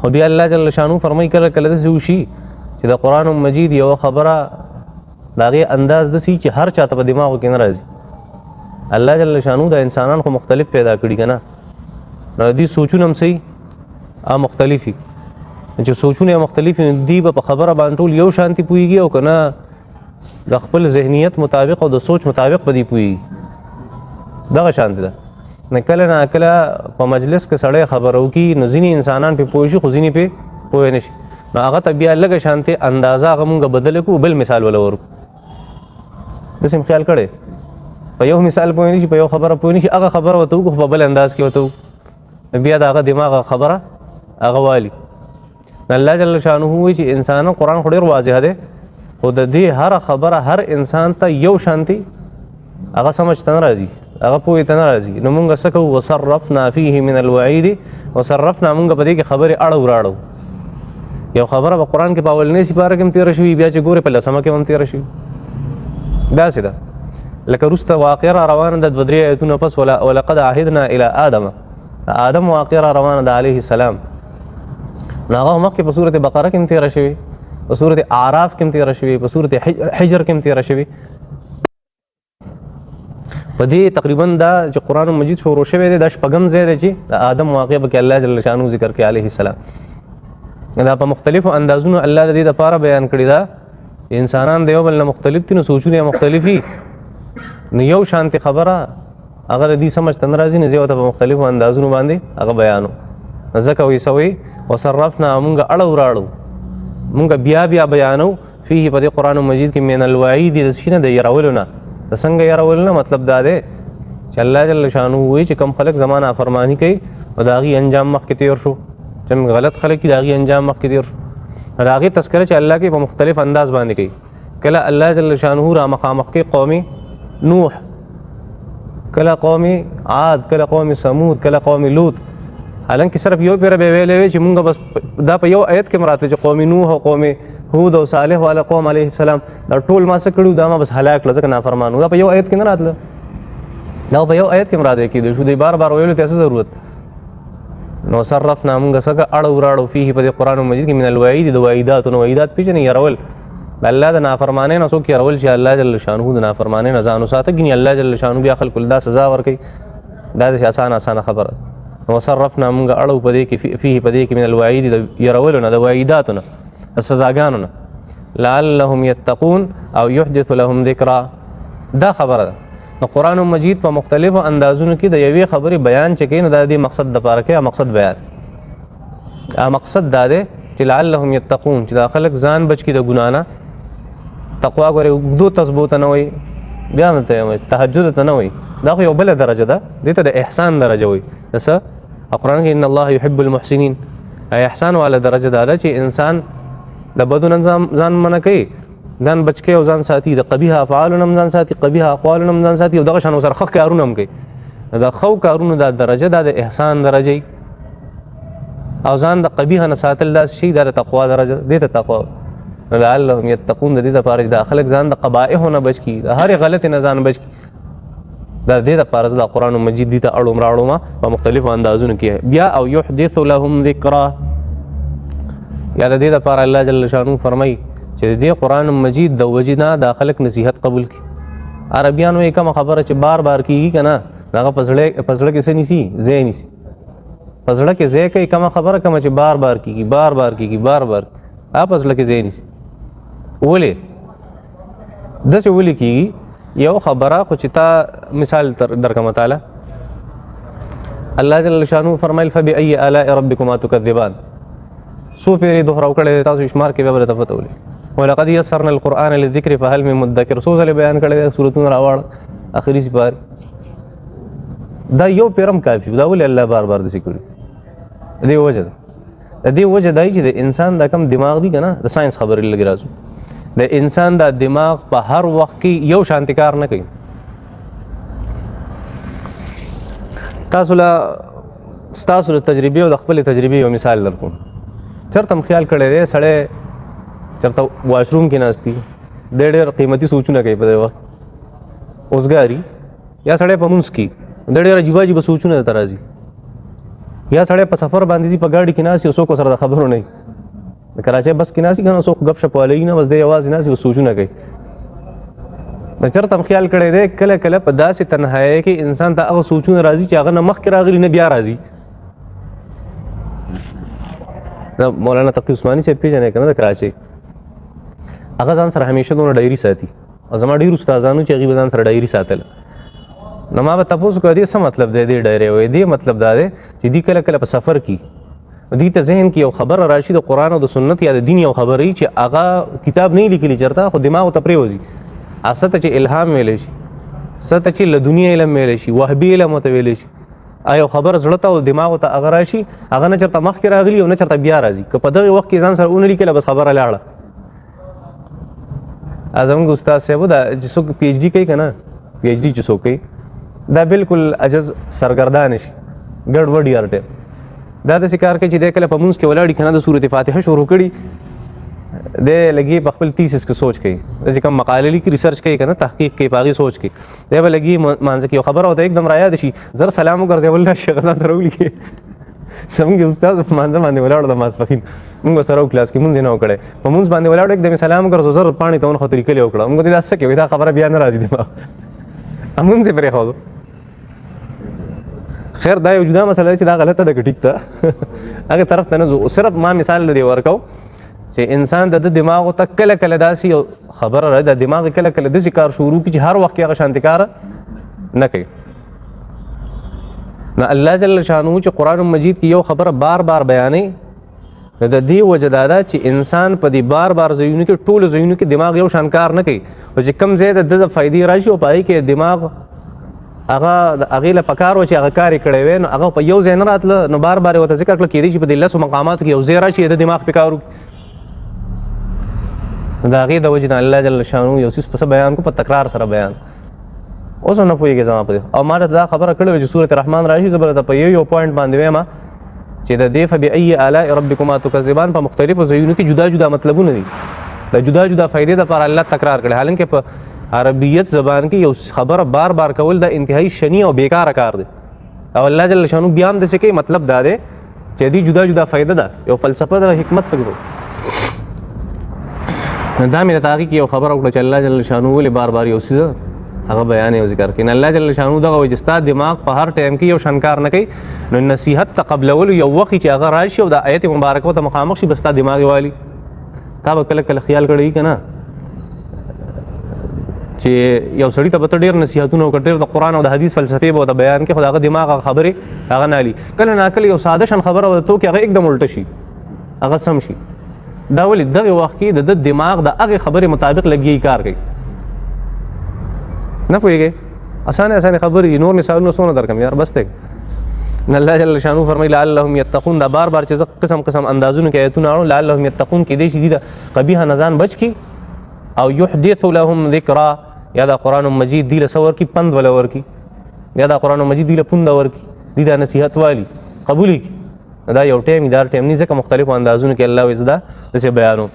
خو بیا الله جل شانو فرمایي کله کله داسې وشي چې د قرآن مجید یوه خبره د هغې انداز داسې چې هر چاته په دماغو کې نه راځي. الله جل شانو د انسانان خو مختلف پیدا کړي که نه، نو د دې سوچونه هم صحیح مختلف وي. چې سوچونه یې مختلف وي دوی به په خبره باندې ټول یو شانتي پوهېږي او که نه د خپل ذهنیت مطابق او د سوچ مطابق به دوی پوهېږي. دغه شانتي ده. نه کله نه کله په مجلس کې سړی خبره وکړي نو ځینې انسانان پې پوه شي خو ځینې پې پوه نه شي، نو هغه ته بیا لږه شانتې اندازه هغه مونږ بدله کړو، بل مثال وله ورکړو. داسې م خیال کړی په یو مثال پوه نه شي، په یو خبره پوه نه شي، هغه خبره ورته وکړو خو په بل انداز کې ورته وکړو، بیا د هغه دماغ خبره هغه والي. الله جل شانه وایي چې انسانان قرآن خو ډېر واضح دی، خو د دې هره خبره هر انسان ته یو شانتي هغه سمجھ ته نه راځي، هغه پوهې ته نه راځي. نو مونږ څه کوو؟ وصرفنا فيه من الوعید، وصرفنا مونږ په دې کې خبرې اړو راړو. یو خبره په قرآن کې په اولنۍ سپاره کې هم تېره شوي، بیا چې ګورې په لسمه کې هم تېره شوي. داسې ده لکه وروسته واقعه را روانه ده 2-3 آیتونه پس، ولقد عهدنا الى آدم، آدم واقعه را روانه ده علیه السلام. نو هغه مخکې په سورت بقره کې هم تېره شوي، په سورت اعراف کې هم تېره شوي، په سورت حجر کې هم تېره شوي. په دې تقریبا دا چې قرآن مجید شروع شوی دی دا شپږم ځای دی چې د آدم واقعه پکې الله جل شانو ذکر کوي علیه السلام. دا په مختلفو اندازونو الله د دې دپاره بیان کړي ده. انسانان د یو بل نه مختلف دي، نو سوچونه یې مختلف وي، نو یو شانتې خبره هغه د دې سمجھ ته نه راځي، نو زه ورته په مختلفو اندازونو باندې هغه بیانو. ځکه وایي څه وایي؟ وصرفنا مونږ اړو راړو، مونږ بیا بیا بیانو فيه په دې قرآن مجید کې من الوعید د شي نه د یرولو نه. د څنګه یرولو نه مطلب دا دی چې الله جل شانو وایي چې کوم خلک زما نافرماني کوي نو د هغې انجام مخکې تېر شو، چې غلط خلک دي د هغې انجام مخکې تېر شو. د هغې تذکره چې الله کوي په مختلف انداز باندې کوي. کله الله جل شانو را مخامخ کوي قوم نوح، کله قوم عاد، کله قوم ثمود، کله قوم لوط. حالانکه صرف یو پیره به ویلې وي چې مونږ بس دا په یو آیت کې مراته چې قوم نوح او قوم هود او صالح والا قوم علیه السلام دا ټول ما څه کړو، دا ما بس هلاک کړل ځکه نافرمانو. دا په یو آیت کې نه راتله، دا په یو آیت کې مراته کېدی شو، دی بار بار ویلو ته څه ضرورت. نو صرفنا مونږ څنګه اړو راړو فيه په دې قرآن مجید کې من الوعید د وعیداتو نه. وعیدات پېژنې یرول، الله د نافرمانۍ نه څوک یرول چې الله جل شانه د نافرمانۍ نه ځان وساته، ګینې الله جل شانه بیا خلکو له دا سزا ورکوي. دا داسې اسانه خبره. وصرفنا مونږ اړو په دې کې فيه په دې کې من الوعید د یرولو نه، د وعیداتو نه، د سزاګانو نه. لعلهم یتقون او یحدث لهم ذکرا. دا خبره ده. نو قرآن مجید په مختلفو اندازونو کې د یوې خبرې بیان چې کوي نو دا د مقصد دپاره کوي. مقصد بیان، مقصد دا دی چې لعلهم یتقون، چې دا خلک ځان بچ کړي د ګناه نه. تقوا ګورې اوږدو تسبو ته نه وایي، بیا نه ته تهجد ته نه وایي، دا خو یو بله درجه ده، دې ته د احسان درجه وایي. د څه؟ قرآن کې ان الله يحب المحسنین. احسان والا درجه دا ده چې انسان د بدو نه ځان منع کوي، ځان بچ کوي او ځان ساتي، د قبیح افعالو نه هم ځان ساتي، قبیح اقوالو نه هم ځان ساتي، او دغه شان ورسره ښه کارونه هم کوي. د ښو کارونو دا درجه دا د احسان درجه، او ځان د قبیح نه ساتل داسې شي دا د تقوا درجه، دې ته تقوا. لعلهم یتقون د دې دپاره چې دا خلک ځان د قبایحو نه بچ کړي، د هرې غلطې نه ځان بچ کړي. دا دې دپاره زه د قرآن مجید دې ته اړوم راړومه په مختلفو اندازونو کې. بیا او یحدث لهم ذکرا، یا د دې دپاره الله جل شانو فرمایي چې د دې قرآن مجید د وجې نه دا خلک نصیحت قبول کړي. عربیانو یې کومه خبره چې بار بار کېږي که نه، هغه په زړه کې څه نیسي؟ ځای نیسي. په زړه کې ځای کوي کومه خبره، کومه چې بار بار کېږي، بار بار کېږي، بار بار هغه په زړه کې ځای نیسي. ولې داسې ولې کېږي؟ یو خبره خو چې تا مثال درکمه تعالی الله جل شانو فرمایل فبأي آلاء ربكما تكذبان. څو پیرې دوهراو کړی تاسو شمار کې بیا به درته پته ولګي. ولقد یسرنا القرآن للذکر فهل من مدکر. څو ځلې بیان کړی سورتونه راواړه اخري سپارې. دا یو پیرم کافي، دا ولې الله بار بار داسې کړي؟ د دې وجه ده، د دې وجه دا چې د انسان دا کم دماغ دی که نه، د ساینس خبرې لږ راځو. د انسان دا دماغ په هر وخت کې یو شانتي کار نه کوي. ستاسو له تجربې او د خپلې تجربې یو مثال درکوم. چېرته هم خیال کړی دی سړی چېرته واشروم کې ناست دی، دی ډېر قیمتي سوچونه کوي په دې وخت، اوسګاري یا سړی په مونځ کې دی ډېر عجیبه عجیبه سوچونه درته راځي. یا سړی په سفر باندې ځي په ګاډي کې ناست څوک سره د خبرو نه د کراچۍ بس کې ناست کنه څوک غپ شپ والي نه بس دی یوازې ناست سوچونه کوي نو چېرته هم خیال کړی دی کله کله په داسې تنهایۍ کې انسان ته هغه سوچونه راځي چې هغه نه مخکې راغلي نه بیا راځي د مولانا تقي عثماني صاحب پېژنئ که نه د کراچۍ هغه ځان سره همیشه دونه ډایري ساتي او زما ډېر استادانو چې هغوی به ځان سره ډایري ساتله نو ما به تپوس وکړه دې څه مطلب دی دې ډایرۍ وایي دې مطلب دا دی چې دوی کله کله په سفر کې دوی ته ذهن کې یو خبره راشي د قرآن او د سنت یا د دین یو خبره وي چې هغه کتاب نه لیکلي چېرته خو دماغو ته پرېوځي څه ته چې الهام ویلی شي څه ته چې له دنیا علم ویلی شي وهبي علم ورته ویلی شي یو خبر زړه ته او دماغو ته هغه راشي هغه نه چېرته مخکې راغلي او نه چېرته بیا راځي که په دغې وخت کې ځان سره ونه لیکله بس خبره لاړه زموږ استاد صاحب دا چې څوک پی ایچ ډي کوي که نه پی ایچ ډي چې څوک کوي دا بالکل عجز سرګردان شي ګډ وډ هر ټایم دا داسې کار کوي چې دی کله په مونځ کې ولاړي که نه د صورت فاتحه شروع کړي دی لګي په خپل تیسس کې سوچ کوي چې کوم مقاله لیکي ریسرچ کوي که نه تحقیق کوي په هغې سوچ کوي دی به لګي مانځه کې یو خبره ورته एकदम رایاد شي زر سلام وګرځول راشي هغه ځان سره ولیکي زموږ استاد په مانځه باندې ولاړو د ماسپښین مونږ سره کلاس کې مونځ یې نه و کړی په مونځ باندې ولاړو एकदम سلام وګرځو زر پاڼې ته ونښتو لیکلې وکړه مونږ ورته دا څه کوي دا خبره بیا نه راځي دماغ مونځ یې پرېښودو خیر دا یو جدا مسله چې دا غلطه ده که ټیک ده هغې طرف ته نه ځو صرف ما مثال د دې ورکو چې انسان د دماغو ته کله کله داسې یو خبره راځي د دماغ کله کله داسې کار شروع کړي چې هر وخت کې هغه شانتې کار نه کوي نو الله جل شانه چې قرآن مجید کې یو خبره بار بار بیانوي نو د دې وجه دا ده چې انسان په دې بار بار ځایونو کې ټولو ځایونو کې دماغ یو شان کار نه کوي او چې کوم ځای د فایدې راشي او په هغې کې دماغ هغه هغې له پکار و چې هغه کار یې کړی وی نو هغه په یو ځای نه راتله نو بار بار یې ورته ذکر کړه کېدای شي په دې لسو مقاماتو کې یو ځای راشي د دماغ پې کار وکړي د هغې د وجې نه الله جل شانو یو څیز په څه بیان کو په تکرار سره بیان اوس هم نه پوهېږي زما په دې او ما ته دا خبره کړې وه چې سورت رحمان راشي زه به درته په یو پوینټ باندې وایم چې د دې فبأي آلاء ربکما تکذبان په مختلفو ځایونو کې جدا جدا مطلبونه دي د جدا جدا فایدې دپاره الله تکرار کړي حالانکه په عربیت زبان کې یو خبره بار بار کول دا انتهایی شنی او بیکاره کار دی او الله جل شانو بیان داسې کوي مطلب دا دی چې دې جدا جدا فایده ده یو فلسفه ده حکمت پکې دا مې د هغې کې یو خبره وکړه چې الله جل شانو ولې بار بار یو څیز هغه بیان او ذکر کوي الله جل شانو دغه وایي چې ستا دماغ په هر ټایم کې یو شان کار نه کوي نو نصیحت ته قبلولو یو وخت چې هغه راشي او د آیت مبارکه ته مخامخ شي بس ستا دماغ یې والي تا به کله کله خیال کړی که نه چې یو سړي ته به ته ډېر نصیحتونه وکړه ډېر د قرآن او د حدیث فلسفې به ورته بیان کړي خو د هغه دماغ هغه خبرې هغه نه علي کله ناکله یو ساده شان خبره ورته وکړي هغه एकदम الټه شي هغه سم شي دا ولې دغه وخت کې د دماغ د هغې خبرې مطابق لګي کار کوي نه پوهېږئ اسانه خبرې دي نور مثالونه څونه درکړم یار بس دی الله جل شانو فرمایي لعلهم یتقون دا بار بار چې زه قسم قسم اندازونو کې آیتونه اړم لعلهم یتقون کېدای شي دي د قبیحه نه ځان بچ کړي او یحدث لهم ذکرا یا دا قرآن مجید دی له څه ورکړي پند وله ورکړي یا دا قرآن مجید دی له پونده ورکړي دی دا نصیحت والي قبول کړي دا یو ټایم دا ټایم نه ځکه مختلفو اندازونو کې الله وایي زه دا داسې بیانوم